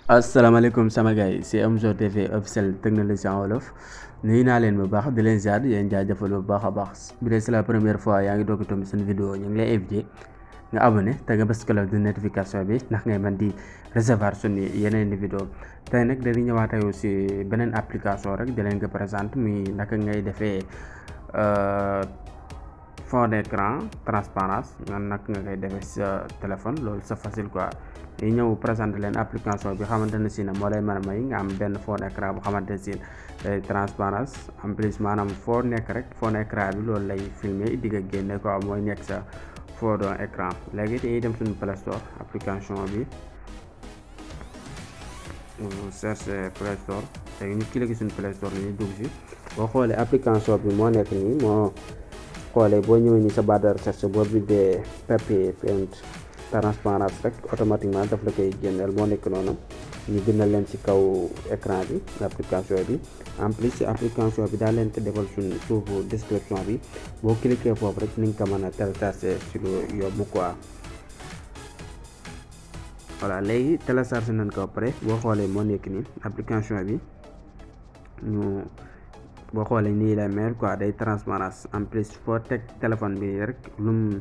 asalaamaaleykum sama gars yi c'est Omzo TV officiel technologie en wolof nuyu naa leen bu baax di leen ziar di leen jaajëfal bu baax a baax bu dee c'est la première fois yaa ngi doog a tomb seen vidéo ñu ngi lay invité nga abonné te nga bës cloche de notification bi ndax ngay mën di recevoir suñu yeneen i vidéo tey nag dañuy ñëwaat yow si beneen application rek di leen ko présente muy naka ngay defee fond d'écran transparence naka nga koy defee sa téléphone loolu c'est facile quoi. yi ñëw présenter leen application bi xamante ne si ne moo lay mën a may nga am benn fond d'écran bu xamante ne si transparence en plus maanaam foo nekk rek fond d'écran bi loolu lay filmer di nga génne quoi mooy nekk sa fond d'écran léegi dañuy dem suñu Play Store application bi cherche Play Store léegi ñu cliquer suñu Play Store ni dugg si boo xoolee application bi moo nekk nii moo xoolee boo ñëwee ni sa barre de recherche boo bindee papier peint transparence rek automatiquement daf la koy génneel moo nekk noonu ñu bindal leen ci kaw écran bi application bi en plus ci application bi daal leen ko defal suñu suufu description bi boo cliquer foofu rek ni nga ko mën a télécharger ci lu yomb quoi. voilà léegi télécharger nañ ko après boo xoolee moo nekk nii application bi ñu boo xoolee nii lay mel quoi day transparence en plus foo teg téléphone bi rek lum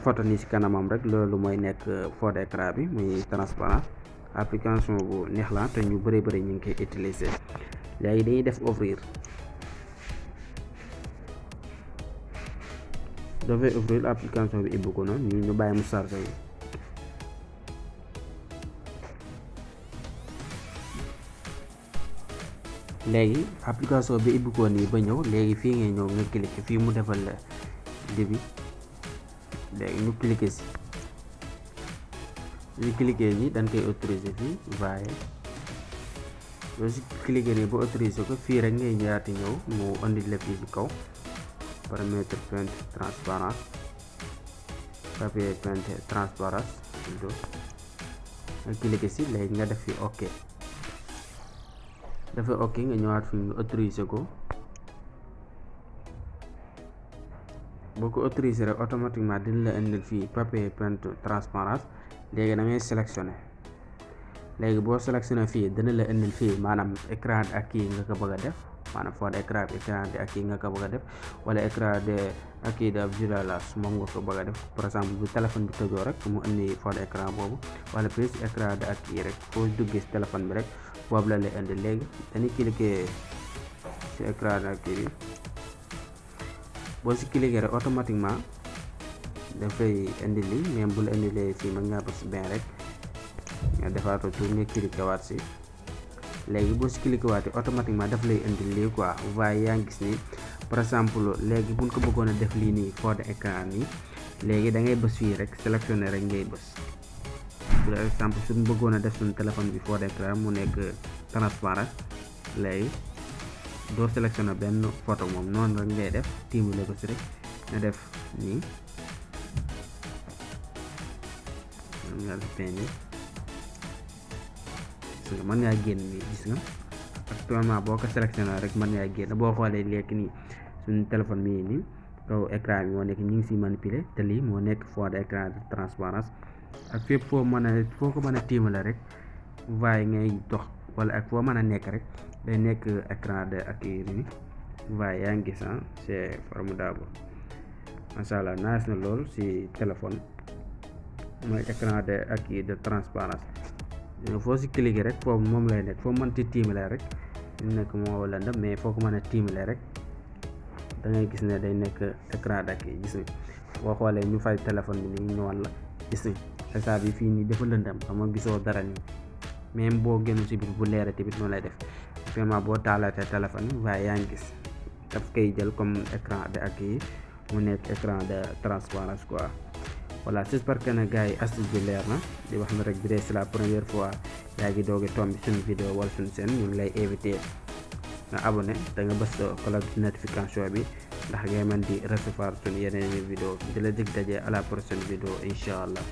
photo nii ci kanamam rek loolu mooy nekk fond d'écran bi muy transparence application bu neex la te ñu bëri ñu ngi koy utiliser léegi dañuy def ouvrir dafay ouvrir application bi ibbu ko noonu ñu bàyyi mu chargé yi léegi application bi ibbu ko nii ba ñëw léegi fii ngay ñëw nga cliquer fii mu defal la début léegi ñu cliquer si ñu cliquer nii dañ koy autoriser fii waaye loo si cliquer nii ba autoriser ko fii rek ngay ñëwaati ñëw mu andi la fii ci kaw paramètre peint transparence papier peint transparence nga cliquer si léegi nga def fi ok dafa ok nga ñëwaat fi nga autoriser ko boo ko autorisé rek automatiquement dina la indil fii papier peint transparence léegi da ngay sélectionné léegi boo sélectionné fii dina la indil fii maanaam écran ak kii nga ko bëgg a def maanaam fond d'écran bi écran de ak kii nga ko bëgg a def wala écran de ak kii de visualisation moom nga ko bëgg a def par exemple bu téléphone bi tëjoo rek mu indi fond d'écran boobu wala plus écran de ak kii rek foo duggee si téléphone bi rek boobu la lay indil léegi dañuy cliquer si écran de ak kii bi boo si cliquer rek automatiquement dafay indi lii même bu la indilee fii mën ngaa bës bien rek nga defaatoo tour nga cliquer waat si léegi boo si cliquer waatee automatiquement daf lay indi lii quoi waaye yaa ngi gis ni par exemple léegi buñ ko bëggoon a def lii nii fond d'écran nii léegi da ngay bës fii rek sélectionner rek ngay bës par exemple suñ bëggoon a def suñu téléphone bi fond d'écran mu nekk transparent léegi doo sélectionné benn photo moom noonu rek ngay def tiimule ko si rek nga def nii nga def nii gis nga mën ngaa génn nii gis nga actuellement boo ko sélectionné rek mën ngaa génn boo xoolee léegi nii suñu téléphone mii nii kaw écran bi moo nekk ñu ngi si manipuler te lii moo nekk fond d'écran de transparence ak fépp foo ko mën a tiimale rek waaye ngay dox wala ak foo mën a nekk rek day nekk écran de ak kii waaye yaa ngi gis c'est formidable macha allah nice na lool si téléphone mooy écran de ak kii de transparence foo si cliquer rek foofu moom lay nekk foo mënti tiimale rek nekk moo lëndëm mais foo ko mën a tiimale rek da ngay gis ne day nekk écran de ak kii gis nga boo xoolee ñu fay téléphone bi nii ñëwal la gis nga état bi fii nii dafa lëndëm xam nga gisoo dara nii même boo génn si biir bu leeree tamit noonu lay def vraiment boo taalatee téléphone yi waaye yaa ngi gis daf koy jël comme écran de ak yi mu nekk écran de transparence quoi. voilà j'espère que ne gars yi astuce bi leer na di wax na rek bi dee c'est la première fois yaa ngi doog a tombi suñu vidéo wala suñu chaîne ñu ngi lay invité nga abonné te nga bës cloche de notification bi ndax ngay mën di recevoir suñu yeneen vidéo di la dig daje à la prochaine vidéo incha allah.